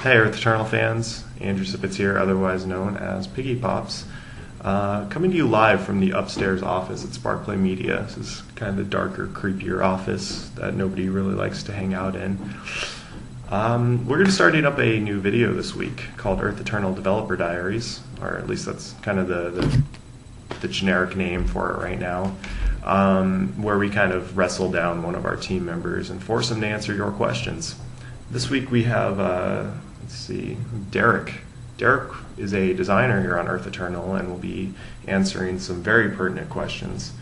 Hey Earth Eternal fans, Andrew Sippets here, otherwise known as Piggy Pops. Coming to you live from the upstairs office at Sparkplay Media. This is kind of the darker, creepier office that nobody really likes to hang out in. We're going to start up a new video this week called Earth Eternal Developer Diaries, or at least that's kind of the generic name for it right now, where we kind of wrestle down one of our team members and force them to answer your questions. This week we have, let's see, Derek. Derek is a designer here on Earth Eternal and will be answering some very pertinent questions.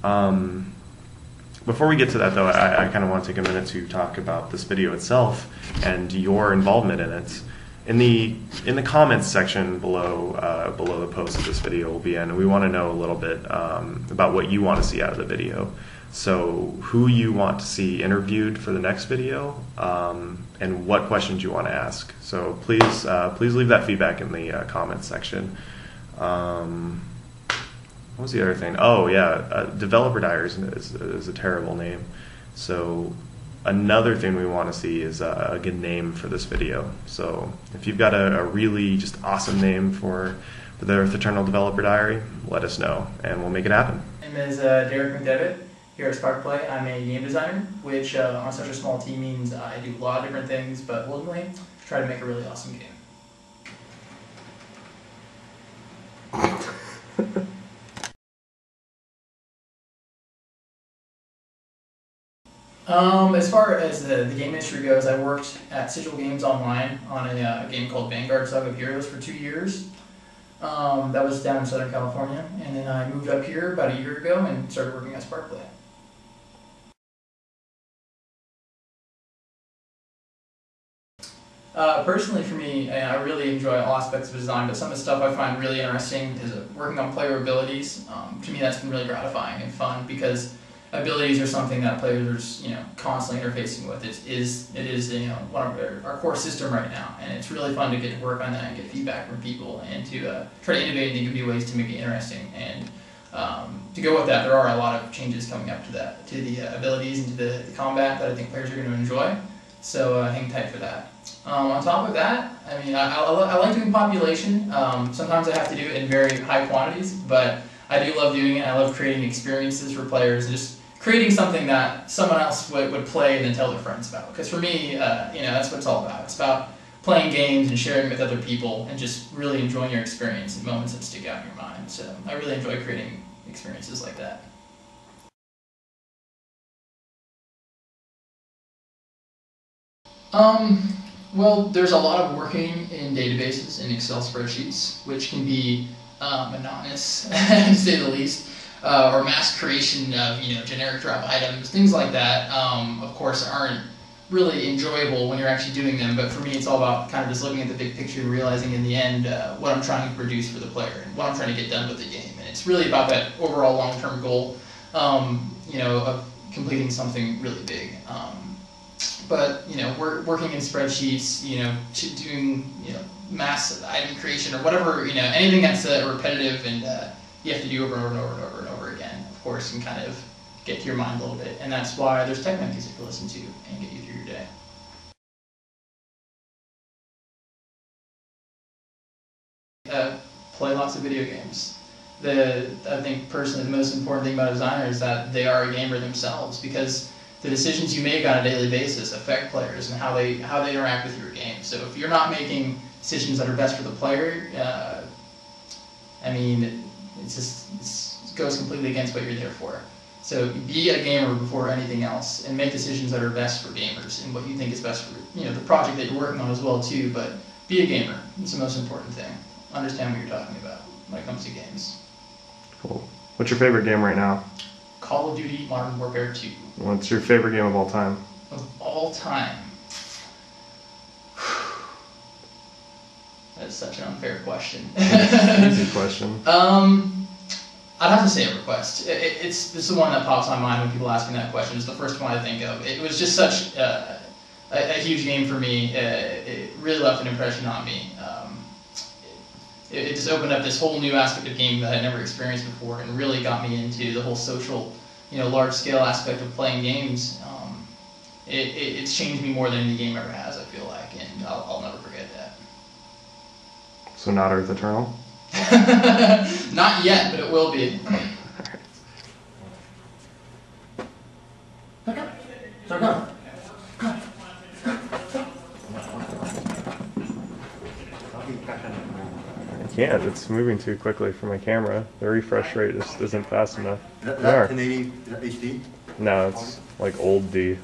Before we get to that, though, I kind of want to take a minute to talk about this video itself and your involvement in it. In the comments section below the post of this video will be in, we want to know a little bit about what you want to see out of the video. So who you want to see interviewed for the next video, and what questions you want to ask. So please leave that feedback in the comments section. What was the other thing? Oh yeah, Developer Diaries is a terrible name. So another thing we want to see is a good name for this video. So if you've got a really just awesome name for the Earth Eternal Developer Diary, let us know and we'll make it happen. My name is Derek McDevitt. Here at Sparkplay, I'm a game designer, which on such a small team means I do a lot of different things, but ultimately try to make a really awesome game. As far as the game industry goes, I worked at Sigil Games Online on a game called Vanguard Saga of Heroes for 2 years. That was down in Southern California, and then I moved up here about a year ago and started working at Sparkplay. Personally for me, I really enjoy all aspects of design, but some of the stuff I find really interesting is working on player abilities. To me that's been really gratifying and fun because abilities are something that players are constantly interfacing with. It is one of our core system right now, and it's really fun to get to work on that and get feedback from people and to try to innovate and think of new ways to make it interesting. And to go with that, there are a lot of changes coming up to the abilities and to the combat that I think players are going to enjoy. So hang tight for that. On top of that, I mean, I like doing population. Sometimes I have to do it in very high quantities, but I do love doing it. I love creating experiences for players and just creating something that someone else would play and then tell their friends about. Because for me, that's what it's all about. It's about playing games and sharing with other people and just really enjoying your experience and moments that stick out in your mind. So I really enjoy creating experiences like that. Well, there's a lot of working in databases and Excel spreadsheets, which can be monotonous, to say the least, or mass creation of generic drop items, things like that. Of course, aren't really enjoyable when you're actually doing them. But for me, it's all about kind of just looking at the big picture and realizing in the end what I'm trying to produce for the player and what I'm trying to get done with the game. And it's really about that overall long-term goal, of completing something really big. But working in spreadsheets, doing mass item creation or whatever, anything that's repetitive and you have to do over and over and over and over and over again, of course, can kind of get to your mind a little bit. And that's why there's tech music to listen to and get you through your day. Play lots of video games. I think personally the most important thing about a designer is that they are a gamer themselves, because the decisions you make on a daily basis affect players and how they interact with your game. So if you're not making decisions that are best for the player, it goes completely against what you're there for. So be a gamer before anything else, and make decisions that are best for gamers and what you think is best for the project that you're working on as well too. But be a gamer. It's the most important thing. Understand what you're talking about when it comes to games. Cool. What's your favorite game right now? Call of Duty Modern Warfare 2. What's your favorite game of all time? Of all time? That is such an unfair question. Easy question. I'd have to say a Request. This is the one that pops on my mind when people ask me that question. It's the first one I think of. It was just such a huge game for me. It really left an impression on me. It just opened up this whole new aspect of gaming that I'd never experienced before, and really got me into the whole social, large-scale aspect of playing games. It's changed me more than any game ever has, I feel like, and I'll never forget. So not Earth Eternal? Not yet, but it will be. I can't. It's moving too quickly for my camera. The refresh rate just isn't fast enough. Is that 1080? Is that HD? No, it's like old D.